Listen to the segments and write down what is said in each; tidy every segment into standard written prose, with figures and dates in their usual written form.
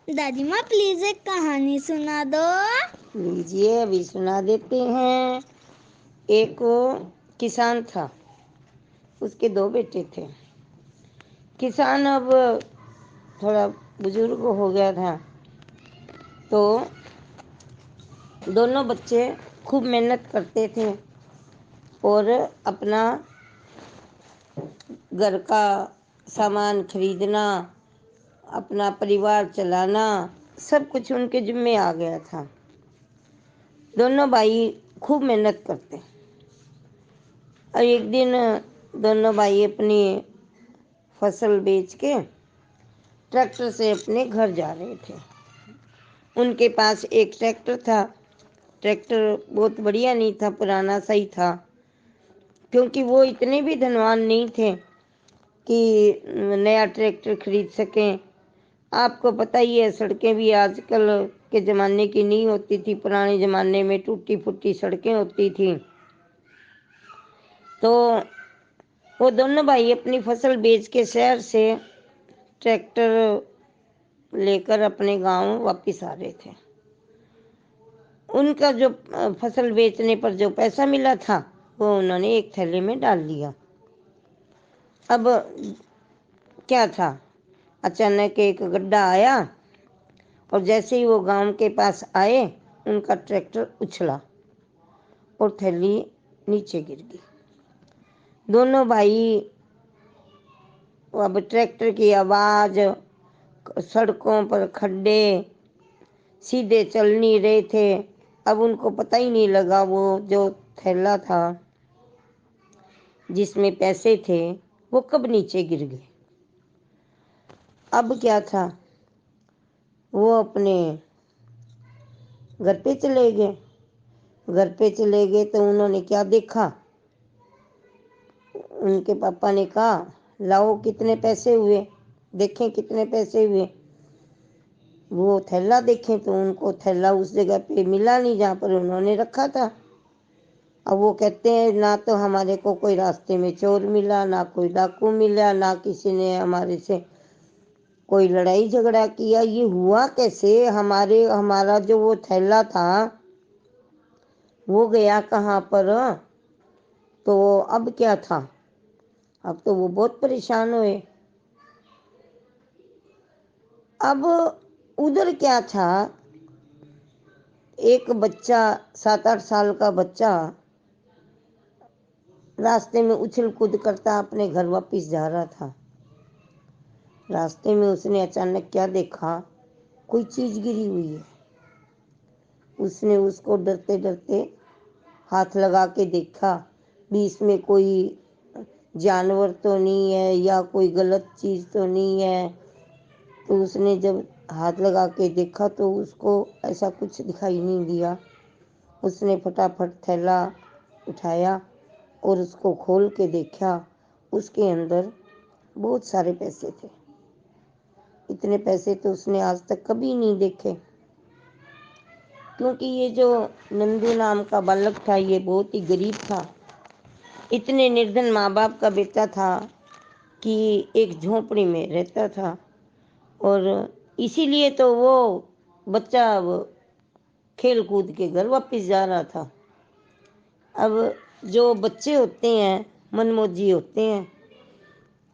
दादी माँ प्लीज एक कहानी सुना दो। लीजिए, अभी सुना देते हैं। एक किसान था, उसके 2 बेटे थे। किसान अब थोड़ा बुजुर्ग हो गया था, तो दोनों बच्चे खूब मेहनत करते थे और अपना घर का सामान खरीदना, अपना परिवार चलाना, सब कुछ उनके जिम्मे आ गया था। दोनों भाई खूब मेहनत करते। और एक दिन दोनों भाई अपनी फसल बेच के ट्रैक्टर से अपने घर जा रहे थे। उनके पास एक ट्रैक्टर था। ट्रैक्टर बहुत बढ़िया नहीं था, पुराना सा ही था, क्योंकि वो इतने भी धनवान नहीं थे कि नया ट्रैक्टर खरीद सकें। आपको पता ही है, सड़कें भी आजकल के ज़माने की नहीं होती थी, पुराने ज़माने में टूटी फूटी सड़कें होती थी। तो वो दोनों भाई अपनी फसल बेच के शहर से ट्रैक्टर लेकर अपने गांव वापस आ रहे थे। उनका जो फसल बेचने पर जो पैसा मिला था, वो उन्होंने एक थैले में डाल लिया। अब क्या था, अचानक एक गड्ढा आया और जैसे ही वो गांव के पास आए, उनका ट्रैक्टर उछला और थैली नीचे गिर गई। दोनों भाई, अब ट्रैक्टर की आवाज़, सड़कों पर खड्डे, सीधे चल नहीं रहे थे। अब उनको पता ही नहीं लगा वो जो थैला था जिसमें पैसे थे वो कब नीचे गिर गए। अब क्या था, वो अपने घर पे चले गए। घर पे चले गए तो उन्होंने क्या देखा, उनके पापा ने कहा, लाओ कितने पैसे हुए, देखें कितने पैसे हुए। वो थैला देखें तो उनको थैला उस जगह पे मिला नहीं जहाँ पर उन्होंने रखा था। अब वो कहते हैं, ना तो हमारे को कोई रास्ते में चोर मिला, ना कोई डाकू मिला, ना किसी ने हमारे से कोई लड़ाई झगड़ा किया। ये हुआ कैसे, हमारा जो वो थैला था वो गया कहाँ पर। तो अब क्या था, अब तो वो बहुत परेशान हुए। अब उधर क्या था, एक बच्चा, 7-8 साल का बच्चा रास्ते में उछल कूद करता अपने घर वापस जा रहा था। रास्ते में उसने अचानक क्या देखा, कोई चीज गिरी हुई है। उसने उसको डरते डरते हाथ लगा के देखा भी इसमें कोई जानवर तो नहीं है या कोई गलत चीज तो नहीं है। तो उसने जब हाथ लगा के देखा तो उसको ऐसा कुछ दिखाई नहीं दिया। उसने फटाफट थैला उठाया और उसको खोल के देखा। उसके अंदर बहुत सारे पैसे थे। इतने पैसे तो उसने आज तक कभी नहीं देखे, क्योंकि ये जो नंदू नाम का बालक था ये बहुत ही गरीब था। इतने निर्धन माँ बाप का बेटा था कि एक झोंपड़ी में रहता था, और इसीलिए तो वो बच्चा खेल कूद के घर वापस जा रहा था। अब जो बच्चे होते हैं मनमौजी होते हैं।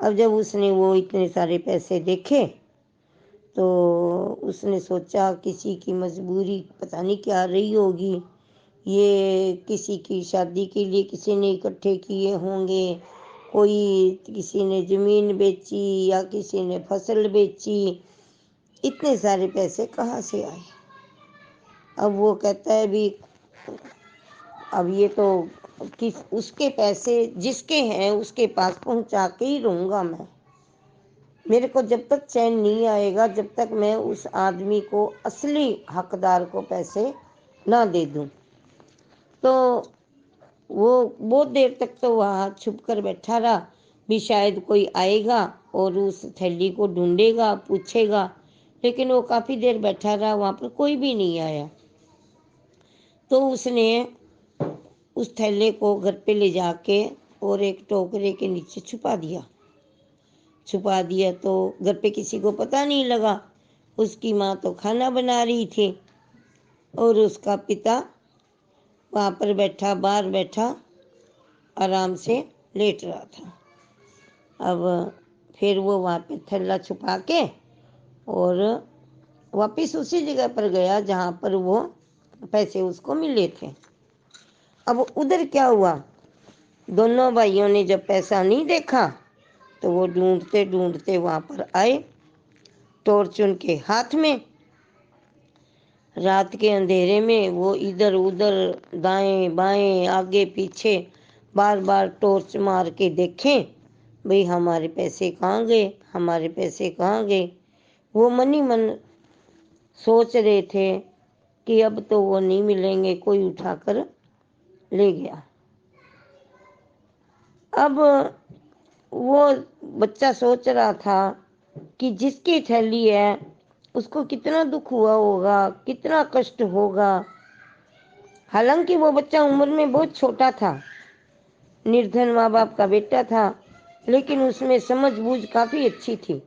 अब जब उसने वो इतने सारे पैसे देखे तो उसने सोचा, किसी की मजबूरी पता नहीं क्या रही होगी, ये किसी की शादी के लिए किसी ने इकट्ठे किए होंगे, कोई किसी ने ज़मीन बेची या किसी ने फसल बेची, इतने सारे पैसे कहाँ से आए। अब वो कहता है भी, अब ये तो किस उसके पैसे जिसके हैं उसके पास पहुंचा के ही रहूँगा मैं। मेरे को जब तक चैन नहीं आएगा, जब तक मैं उस आदमी को, असली हकदार को पैसे ना दे दूं। तो वो बहुत देर तक तो वहाँ छुप कर बैठा रहा भी शायद कोई आएगा और उस थैली को ढूंढेगा, पूछेगा। लेकिन वो काफ़ी देर बैठा रहा, वहाँ पर कोई भी नहीं आया। तो उसने उस थैले को घर पे ले जाके और एक टोकरे के नीचे छुपा दिया। तो घर पे किसी को पता नहीं लगा। उसकी माँ तो खाना बना रही थी और उसका पिता वहाँ पर बैठा, बाहर बैठा आराम से लेट रहा था। अब फिर वो वहाँ पे थैला छुपा के और वापस उसी जगह पर गया जहाँ पर वो पैसे उसको मिले थे। अब उधर क्या हुआ, दोनों भाइयों ने जब पैसा नहीं देखा तो वो ढूंढते ढूंढते वहाँ पर आए, टॉर्च उनके हाथ में। रात के अंधेरे में वो इधर उधर दाएं बाएं आगे पीछे बार बार टॉर्च मार के देखें, भाई हमारे पैसे कहाँ गए, हमारे पैसे कहाँ गए। वो मन ही मन सोच रहे थे कि अब तो वो नहीं मिलेंगे, कोई उठाकर ले गया। अब वो बच्चा सोच रहा था कि जिसकी थैली है उसको कितना दुख हुआ होगा, कितना कष्ट होगा। हालांकि वो बच्चा उम्र में बहुत छोटा था, निर्धन माँ बाप का बेटा था, लेकिन उसमें समझ बूझ काफी अच्छी थी।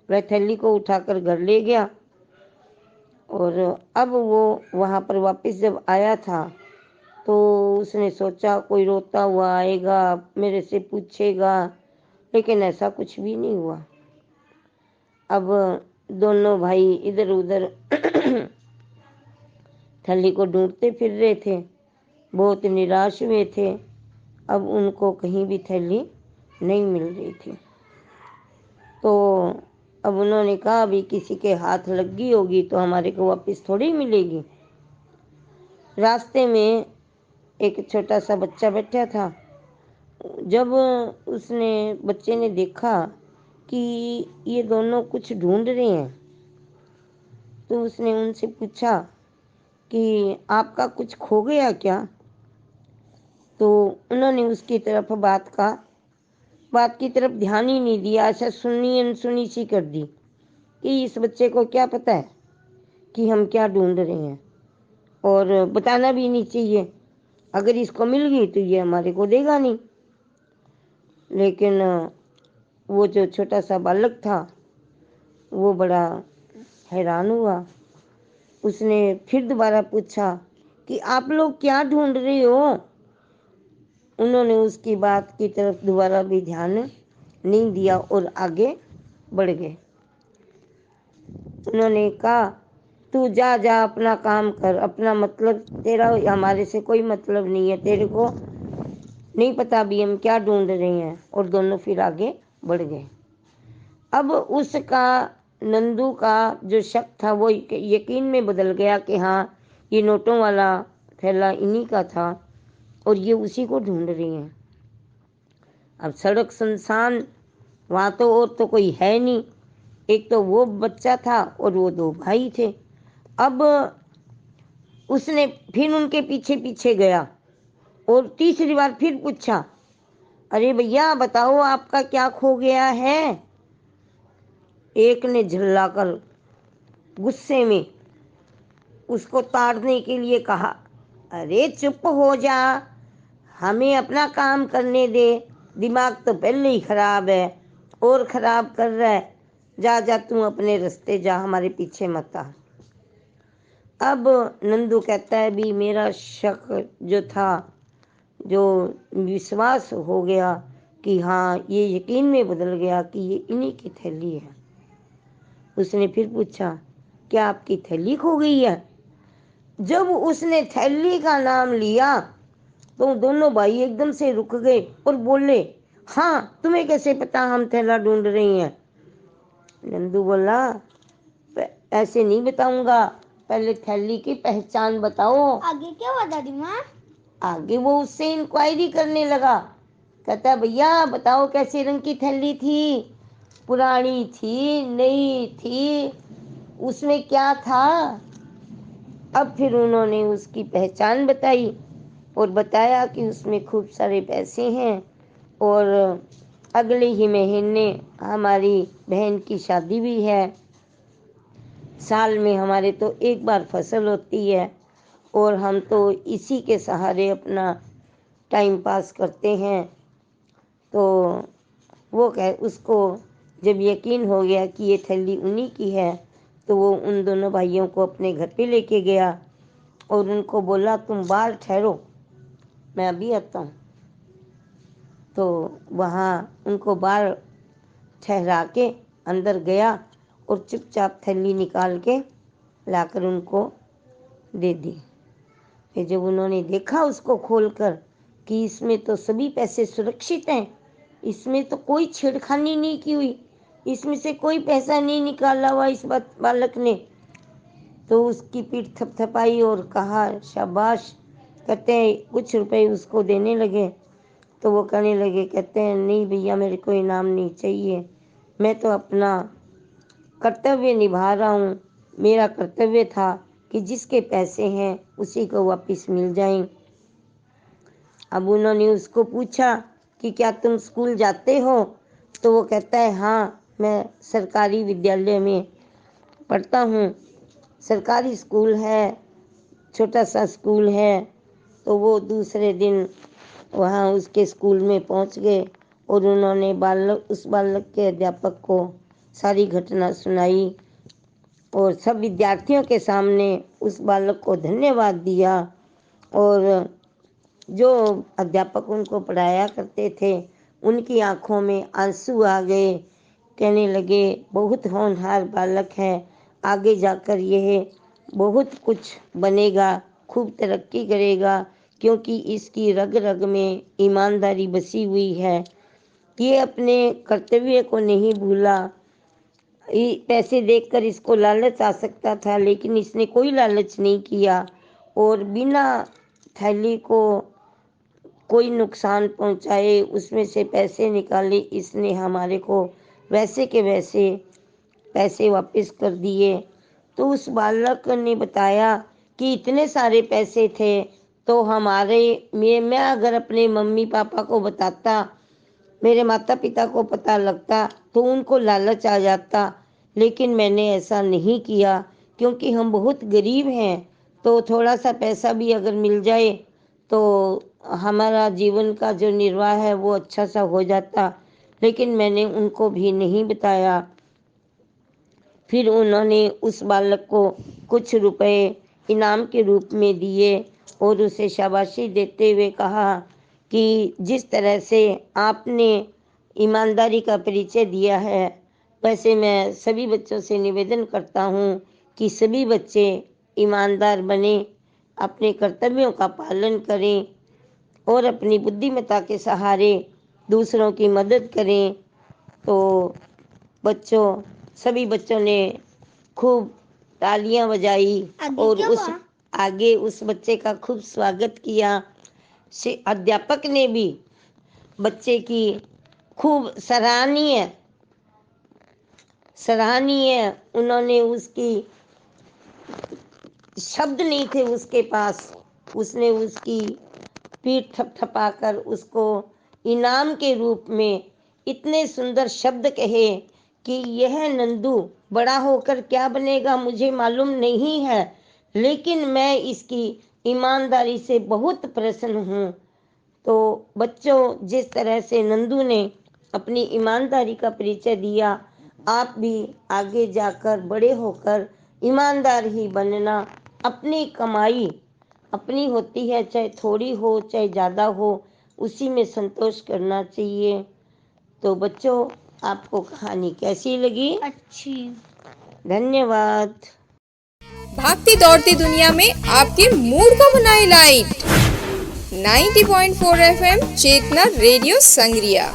वह थैली को उठाकर घर ले गया और अब वो वहां पर वापस जब आया था तो उसने सोचा कोई रोता हुआ आएगा, मेरे से पूछेगा, लेकिन ऐसा कुछ भी नहीं हुआ। अब दोनों भाई इधर उधर थैली को ढूंढते फिर रहे थे, बहुत निराश हुए थे। अब उनको कहीं भी थैली नहीं मिल रही थी। तो अब उन्होंने कहा अभी किसी के हाथ लग गई होगी तो हमारे को वापस थोड़ी मिलेगी। रास्ते में एक छोटा सा बच्चा बैठा था। जब उसने बच्चे ने देखा कि ये दोनों कुछ ढूंढ रहे हैं तो उसने उनसे पूछा कि आपका कुछ खो गया क्या। तो उन्होंने उसकी तरफ बात की तरफ ध्यान ही नहीं दिया, ऐसा सुनी अनसुनी सी कर दी कि इस बच्चे को क्या पता है कि हम क्या ढूंढ रहे हैं, और बताना भी नहीं चाहिए, अगर इसको मिल गई तो ये हमारे को देगा नहीं। लेकिन वो जो छोटा सा बालक था वो बड़ा हैरान हुआ। उसने फिर दोबारा पूछा कि आप लोग क्या ढूंढ रहे हो। उन्होंने उसकी बात की तरफ दोबारा भी ध्यान नहीं दिया और आगे बढ़ गए। उन्होंने कहा तू जा जा अपना काम कर, अपना मतलब, तेरा हमारे से कोई मतलब नहीं है, तेरे को नहीं पता भी हम क्या ढूंढ रहे हैं। और दोनों फिर आगे बढ़ गए। अब उसका, नंदू का जो शक था वो यकीन में बदल गया कि हाँ ये नोटों वाला थैला इन्हीं का था और ये उसी को ढूंढ रही हैं। अब सड़क सुनसान, वहां तो और तो कोई है नहीं, एक तो वो बच्चा था और वो दो भाई थे। अब उसने फिर उनके पीछे पीछे गया और तीसरी बार फिर पूछा अरे भैया बताओ आपका क्या खो गया है। एक ने झल्लाकर गुस्से में उसको ताड़ने के लिए कहा अरे चुप हो जा, हमें अपना काम करने दे, दिमाग तो पहले ही खराब है और खराब कर रहा है, जा जा तू अपने रास्ते जा, हमारे पीछे मत आ। अब नंदू कहता है भी मेरा शक जो था, जो विश्वास हो गया कि हाँ ये यकीन में बदल गया कि ये इन्हीं की थैली है। उसने फिर पूछा क्या आपकी थैली खो गई है। जब उसने थैली का नाम लिया तो दोनों भाई एकदम से रुक गए और बोले हाँ तुम्हें कैसे पता हम थैला ढूंढ रही हैं। नंदू बोला ऐसे नहीं बताऊंगा, पहले थैली की पहचान बताओ। आगे क्या हुआ दादी माँ? आगे वो उससे इंक्वायरी करने लगा, कहता भैया बताओ कैसे रंग की थैली थी, पुरानी थी, नई थी, उसमें क्या था। अब फिर उन्होंने उसकी पहचान बताई और बताया कि उसमें खूब सारे पैसे हैं और अगले ही महीने हमारी बहन की शादी भी है। साल में हमारे तो एक बार फसल होती है और हम तो इसी के सहारे अपना टाइम पास करते हैं। तो वो उसको जब यकीन हो गया कि ये थैली उन्हीं की है तो वो उन दोनों भाइयों को अपने घर पे लेके गया और उनको बोला तुम बाहर ठहरो, मैं अभी आता हूँ। तो वहाँ उनको बाहर ठहरा के अंदर गया और चुपचाप थैली निकाल के लाकर उनको दे दी। फिर जब उन्होंने देखा उसको खोलकर कि इसमें तो सभी पैसे सुरक्षित हैं, इसमें तो कोई छेड़खानी नहीं की हुई, इसमें से कोई पैसा नहीं निकाला हुआ इस बालक ने, तो उसकी पीठ थपथपाई और कहा शाबाश। कहते हैं कुछ रुपए उसको देने लगे तो वो कहने लगे, कहते हैं नहीं भैया मेरे को इनाम नहीं चाहिए, मैं तो अपना कर्तव्य निभा रहा हूँ। मेरा कर्तव्य था कि जिसके पैसे हैं उसी को वापस मिल जाएं। अब उन्होंने उसको पूछा कि क्या तुम स्कूल जाते हो? तो वो कहता है हाँ, मैं सरकारी विद्यालय में पढ़ता हूँ, सरकारी स्कूल है, छोटा सा स्कूल है। तो वो दूसरे दिन वहाँ उसके स्कूल में पहुँच गए और उन्होंने उस बालक के अध्यापक को सारी घटना सुनाई और सब विद्यार्थियों के सामने उस बालक को धन्यवाद दिया। और जो अध्यापक उनको पढ़ाया करते थे उनकी आंखों में आंसू आ गए, कहने लगे बहुत होनहार बालक है, आगे जाकर यह बहुत कुछ बनेगा, खूब तरक्की करेगा, क्योंकि इसकी रग रग में ईमानदारी बसी हुई है। ये अपने कर्तव्य को नहीं भूला। पैसे देखकर इसको लालच आ सकता था, लेकिन इसने कोई लालच नहीं किया और बिना थैली को कोई नुकसान पहुंचाए उसमें से पैसे निकाले, इसने हमारे को वैसे के वैसे पैसे वापस कर दिए। तो उस बालक ने बताया कि इतने सारे पैसे थे तो मैं अगर अपने मम्मी पापा को बताता, मेरे माता पिता को पता लगता तो उनको लालच आ जाता, लेकिन मैंने ऐसा नहीं किया क्योंकि हम बहुत गरीब हैं। तो थोड़ा सा पैसा भी अगर मिल जाए तो हमारा जीवन का जो निर्वाह है वो अच्छा सा हो जाता, लेकिन मैंने उनको भी नहीं बताया। फिर उन्होंने उस बालक को कुछ रुपए इनाम के रूप में दिए और उसे शाबाशी देते हुए कहा कि जिस तरह से आपने ईमानदारी का परिचय दिया है, वैसे मैं सभी बच्चों से निवेदन करता हूँ कि सभी बच्चे ईमानदार बने, अपने कर्तव्यों का पालन करें और अपनी बुद्धिमत्ता के सहारे दूसरों की मदद करें। तो सभी बच्चों ने खूब तालियां बजाई और उस बच्चे का खूब स्वागत किया। अध्यापक ने भी बच्चे की खूब सराहनीय उन्होंने उसकी शब्द नहीं थे उसके पास, उसने उसकी पीठ थपथपाकर उसको इनाम के रूप में इतने सुंदर शब्द कहे कि यह नंदू बड़ा होकर क्या बनेगा मुझे मालूम नहीं है, लेकिन मैं इसकी ईमानदारी से बहुत प्रसन्न हूँ। तो बच्चों, जिस तरह से नंदू ने अपनी ईमानदारी का परिचय दिया, आप भी आगे जाकर बड़े होकर ईमानदार ही बनना। अपनी कमाई अपनी होती है, चाहे थोड़ी हो चाहे ज़्यादा हो, उसी में संतोष करना चाहिए। तो बच्चों, आपको कहानी कैसी लगी? अच्छी। धन्यवाद। भागती दौड़ती दुनिया में आपके मूड को बनाए लाइट। 90.4 FM चेतना रेडियो संग्रिया।